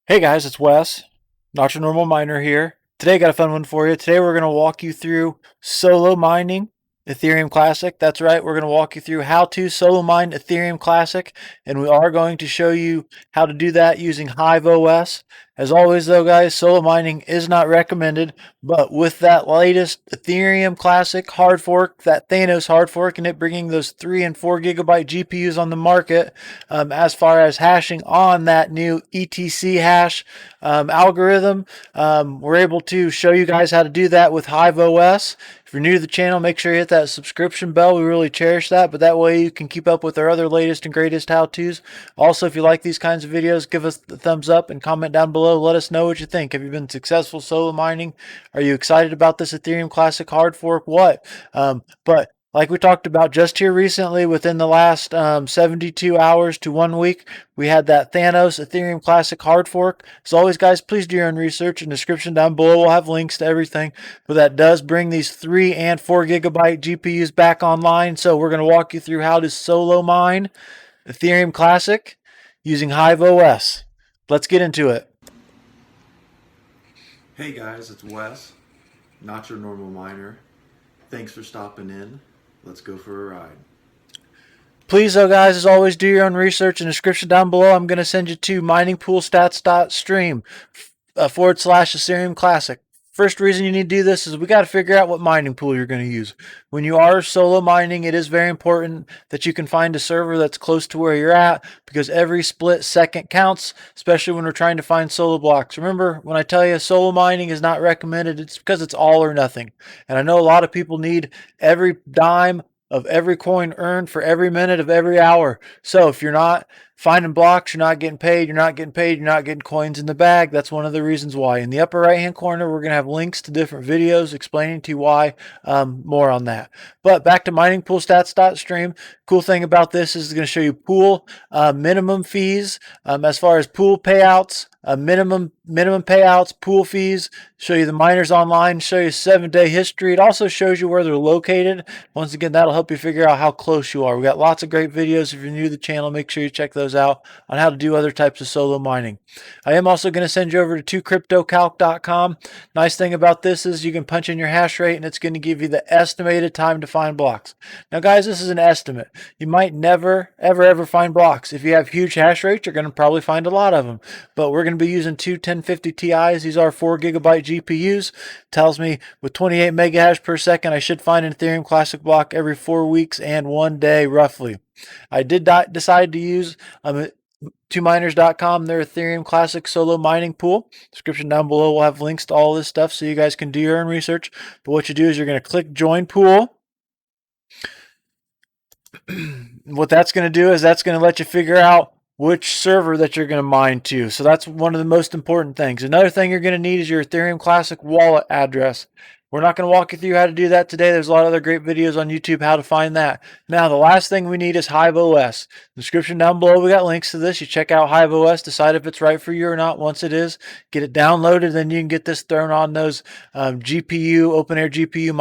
Hey guys, it's Wes, not your normal miner here. Today I got a fun one for you. Today we're going to walk you through solo mining Ethereum Classic. That's right, we're going to walk you through how to solo mine Ethereum Classic, and we are going to show you how to do that using Hiveos. As always though guys, solo mining is not recommended, but with that latest Ethereum Classic hard fork, that THANOS hard fork, and it bringing those 3 and 4 gigabyte GPUs on the market, as far as hashing on that new ETC hash algorithm, we're able to show you guys how to do that with Hiveos. If you're new to the channel, make sure you hit that subscription bell. We really cherish that, but that way you can keep up with our other latest and greatest how-tos. Also, if you like these kinds of videos, give us the thumbs up and comment down below. Let us know what you think. Have you been successful solo mining? Are you excited about this Ethereum Classic hard fork? What? But like we talked about just here recently, within the last 72 hours to 1 week, we had that THANOS Ethereum Classic hard fork. As always, guys, please do your own research. In the description down below, we'll have links to everything. But that does bring these 3 and 4 gigabyte GPUs back online. So we're going to walk you through how to solo mine Ethereum Classic using Hiveos. Let's get into it. Hey guys, it's Wes, not your normal miner. Thanks for stopping in. Let's go for a ride. Please, though, guys, as always, do your own research. In the description down below, I'm going to send you to MININGPOOLSTATS.STREAM / Ethereum Classic. First reason you need to do this is we got to figure out what mining pool you're going to use. When you are solo mining, it is very important that you can find a server that's close to where you're at, because every split second counts, especially when we're trying to find solo blocks. Remember, when I tell you solo mining is not recommended, it's because it's all or nothing. And I know a lot of people need every dime of every coin earned for every minute of every hour. So if you're not finding blocks, you're not getting paid, you're not getting paid, you're not getting coins in the bag. That's one of the reasons why. In the upper right hand corner, we're going to have links to different videos explaining to you why, more on that. But back to MININGPOOLSTATS.STREAM. Cool thing about this is it's going to show you pool minimum fees, as far as pool payouts, minimum payouts, pool fees, show you the miners online, show you 7-day history. It also shows you where they're located. Once again, that'll help you figure out how close you are. We got lots of great videos. If you're new to the channel, make sure you check those out on how to do other types of solo mining. I am also going to send you over to 2cryptocalc.com. Nice thing about this is you can punch in your hash rate and it's going to give you the estimated time to find blocks. Now guys, this is an estimate. You might never ever find blocks. If you have huge hash rates, you're going to probably find a lot of them. But we're going to be using two 1050 Ti's. These are 4 gigabyte GPUs. Tells me with 28 megahash per second, I should find an Ethereum Classic block every 4 weeks and 1 day roughly. I did decide to use 2miners.com, their Ethereum Classic solo mining pool. Description down below will have links to all this stuff so you guys can do your own research. But what you do is you're going to click join pool. What that's going to do is that's going to let you figure out which server that you're going to mine to. So that's one of the most important things. Another thing you're going to need is your Ethereum Classic wallet address. We're not going to walk you through how to do that today. There's a lot of other great videos on YouTube how to find that. Now, the last thing we need is Hiveos. Description down below, we got links to this. You check out Hiveos, decide if it's right for you or not. Once it is, get it downloaded, then you can get this thrown on those GPU, open air GPU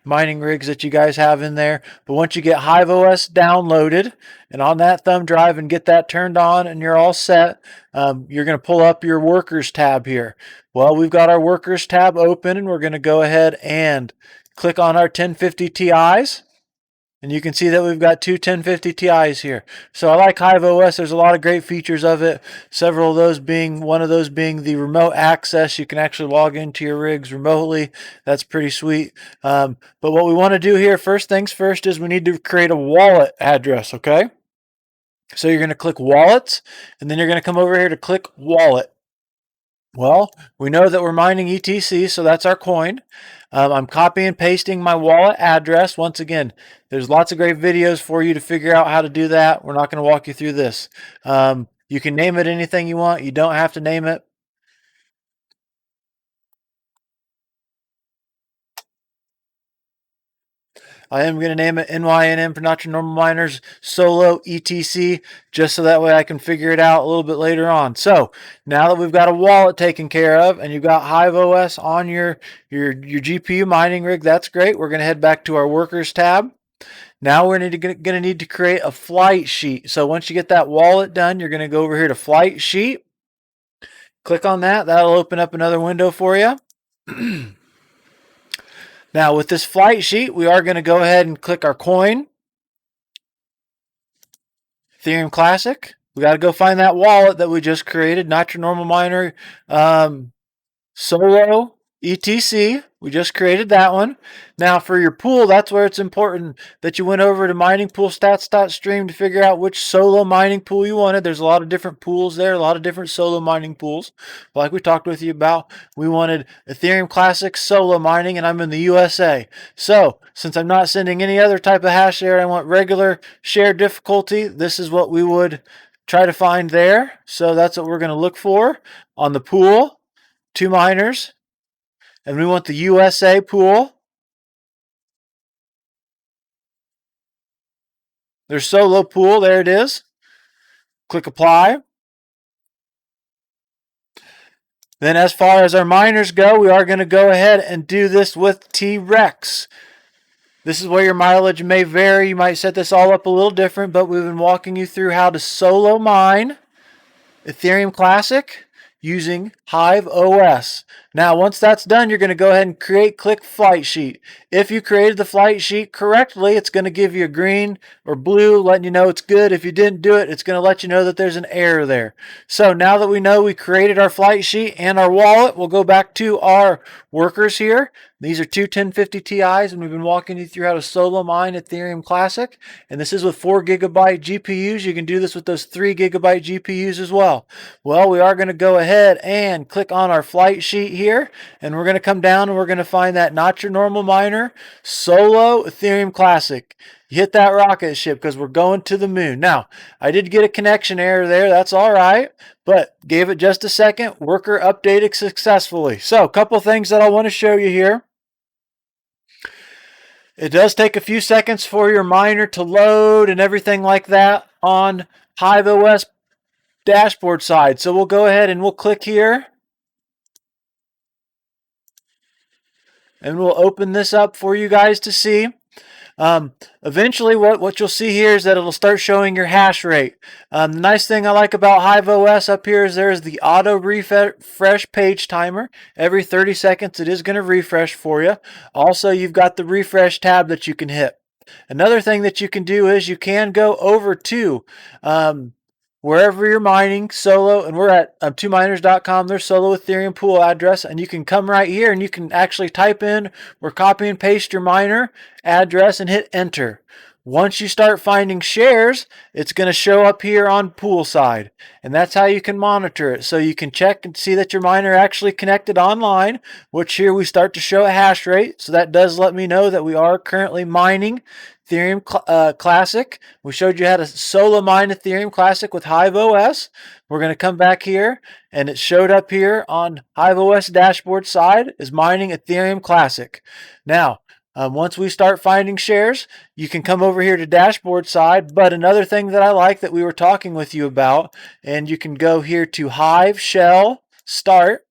mining rigs that you guys have in there. But once you get Hiveos downloaded and on that thumb drive and get that turned on and you're all set, you're going to pull up your workers tab here. Well, we've got our workers tab open and we're going to go ahead and click on our 1050 Ti's. And you can see that we've got two 1050 Ti's here. So I like Hiveos. There's a lot of great features of it. Several of those being, one of those being the remote access. You can actually log into your rigs remotely. That's pretty sweet. But what we want to do here, first things first, is we need to create a wallet address, okay? So you're going to click wallets, and then you're going to come over here to click wallet. Well, we know that we're mining ETC, so that's our coin. I'm copying and pasting my wallet address. Once again, there's lots of great videos for you to figure out how to do that. We're not going to walk you through this. You can name it anything you want. You don't have to name it. I am going to name it nynm for Not Your Normal Miners Solo ETC, just so that way I can figure it out a little bit later on. So now that we've got a wallet taken care of and you've got Hiveos on your GPU mining rig, that's great. We're going to head back to our workers tab. Now we're going to need to create a flight sheet. So once you get that wallet done, you're going to go over here to flight sheet. Click on that. That'll open up another window for you. Now with this flight sheet, we are going to go ahead and click our coin. Ethereum Classic. We got to go find that wallet that we just created, not your normal miner. Solo ETC. We just created that one. Now for your pool, that's where it's important that you went over to MININGPOOLSTATS.STREAM to figure out which solo mining pool you wanted. There's a lot of different pools there, a lot of different solo mining pools. But like we talked with you about, we wanted Ethereum Classic solo mining, and I'm in the USA. So since I'm not sending any other type of hash there, I want regular share difficulty. This is what we would try to find there. So that's what we're going to look for on the pool. 2 miners, and we want the USA pool. Their solo pool, there it is. Click apply. Then as far as our miners go, we are going to go ahead and do this with T-Rex. This is where your mileage may vary. You might set this all up a little different, but we've been walking you through how to solo mine Ethereum Classic using Hiveos. Now, once that's done, you're going to go ahead and click flight sheet. If you created the flight sheet correctly, it's going to give you a green or blue, letting you know it's good. If you didn't do it, it's going to let you know that there's an error there. So now that we know we created our flight sheet and our wallet, we'll go back to our workers here. These are two 1050 Ti's, and we've been walking you through how to solo mine Ethereum Classic. And this is with 4 GB GPUs. You can do this with those 3 GB GPUs as well. Well, we are going to go ahead and click on our flight sheet here, and we're going to come down and we're going to find that not your normal miner, solo Ethereum Classic. You hit that rocket ship because we're going to the moon. Now, I did get a connection error there. That's all right, but gave it just a second. Worker updated successfully. So, a couple things that I want to show you here. It does take a few seconds for your miner to load and everything like that on Hiveos dashboard side. So we'll go ahead and we'll click here. And we'll open this up for you guys to see. Eventually what you'll see here is that it'll start showing your hash rate. The nice thing I like about Hiveos up here is there's the auto refresh page timer. Every 30 seconds it is going to refresh for you. Also, you've got the refresh tab that you can hit. Another thing that you can do is you can go over to wherever you're mining solo, and we're at 2miners.com, their solo Ethereum pool address, and you can come right here and you can actually type in or copy and paste your miner address and hit enter. Once you start finding shares, it's going to show up here on pool side, and that's how you can monitor it. So you can check and see that your miner actually connected online, which here we start to show a hash rate. So that does let me know that we are currently mining Ethereum Classic. We showed you how to solo mine Ethereum Classic with Hiveos. We're going to come back here, and it showed up here on Hiveos dashboard side is mining Ethereum Classic. Now, once we start finding shares, you can come over here to dashboard side. But another thing that I like that we were talking with you about, and you can go here to Hive Shell Start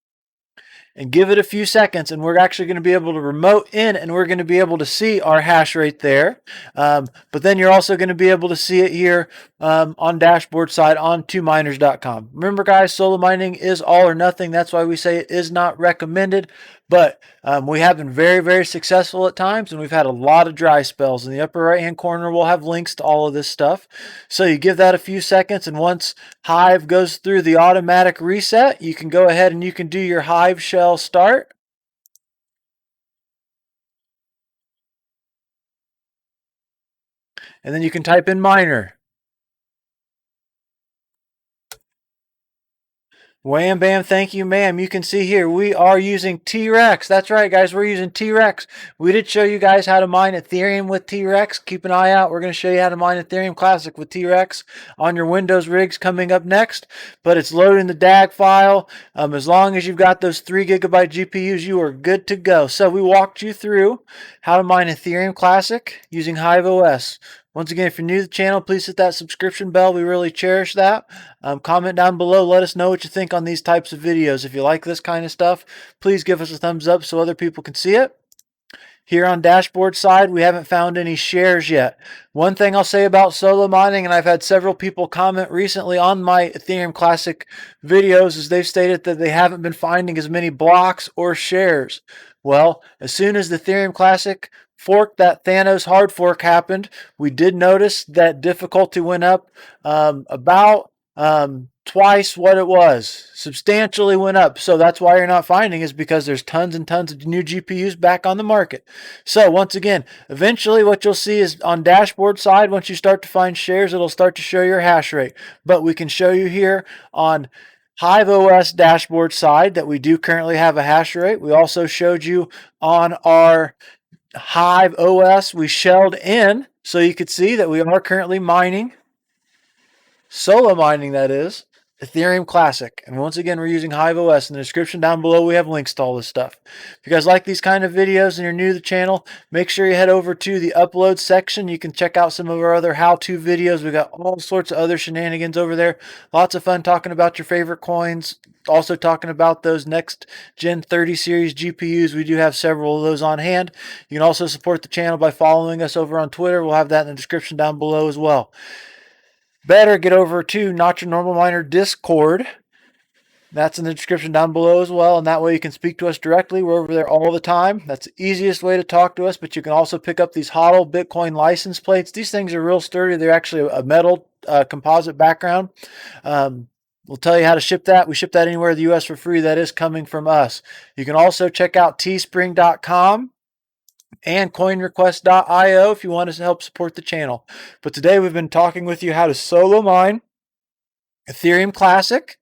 and give it a few seconds, and we're actually going to be able to remote in, and we're going to be able to see our hash rate there. But then you're also going to be able to see it here on dashboard side on 2miners.com. Remember, guys, solo mining is all or nothing. That's why we say it is not recommended. But we have been very, very successful at times, and we've had a lot of dry spells. In the upper right-hand corner, we'll have links to all of this stuff. So you give that a few seconds, and once Hive goes through the automatic reset, you can go ahead and you can do your Hive Shell Start. And then you can type in miner. Wham bam, thank you ma'am. You can see here we are using T-Rex. That's right, guys, we're using T-Rex. We did show you guys how to mine Ethereum with T-Rex. Keep an eye out. We're going to show you how to mine Ethereum Classic with T-Rex on your Windows rigs coming up next. But it's loading the DAG file. As long as you've got those 3 GB GPUs, you are good to go. So we walked you through how to mine Ethereum Classic using Hiveos. Once again, if you're new to the channel, please hit that subscription bell. We really cherish that. Comment down below. Let us know what you think on these types of videos. If you like this kind of stuff, please give us a thumbs up so other people can see it. Here on dashboard side, we haven't found any shares yet. One thing I'll say about solo mining, and I've had several people comment recently on my Ethereum Classic videos, is they've stated that they haven't been finding as many blocks or shares. Well, as soon as the Ethereum Classic fork, that THANOS HARDFORK happened, we did notice that difficulty went up about twice what it was. Substantially went up. So that's why you're not finding, is because there's tons and tons of new GPUs back on the market. So once again, eventually what you'll see is on dashboard side, once you start to find shares, it'll start to show your hash rate. But we can show you here on Hiveos dashboard side that we do currently have a hash rate. We also showed you on our Hiveos, we shelled in, so you could see that we are currently mining, solo mining that is, Ethereum Classic. And once again, we're using Hiveos. In the description down below, we have links to all this stuff. If you guys like these kind of videos and you're new to the channel, make sure you head over to the upload section. You can check out some of our other how-to videos. We got all sorts of other shenanigans over there. Lots of fun talking about your favorite coins. Also talking about those next Gen 30 series GPUs. We do have several of those on hand. You can also support the channel by following us over on Twitter. We'll have that in the description down below as well. Better get over to Not Your Normal Miner Discord. That's in the description down below as well, and that way you can speak to us directly. We're over there all the time. That's the easiest way to talk to us, but you can also pick up these HODL Bitcoin license plates. These things are real sturdy. They're actually a metal composite background. We'll tell you how to ship that. We ship that anywhere in the U.S. for free. That is coming from us. You can also check out teespring.com and coinrequest.io if you want to help support the channel. But today we've been talking with you how to solo mine Ethereum Classic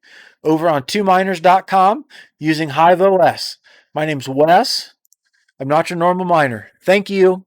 over on 2miners.com using Hiveos. My name's Wes. I'm not your normal miner. Thank you.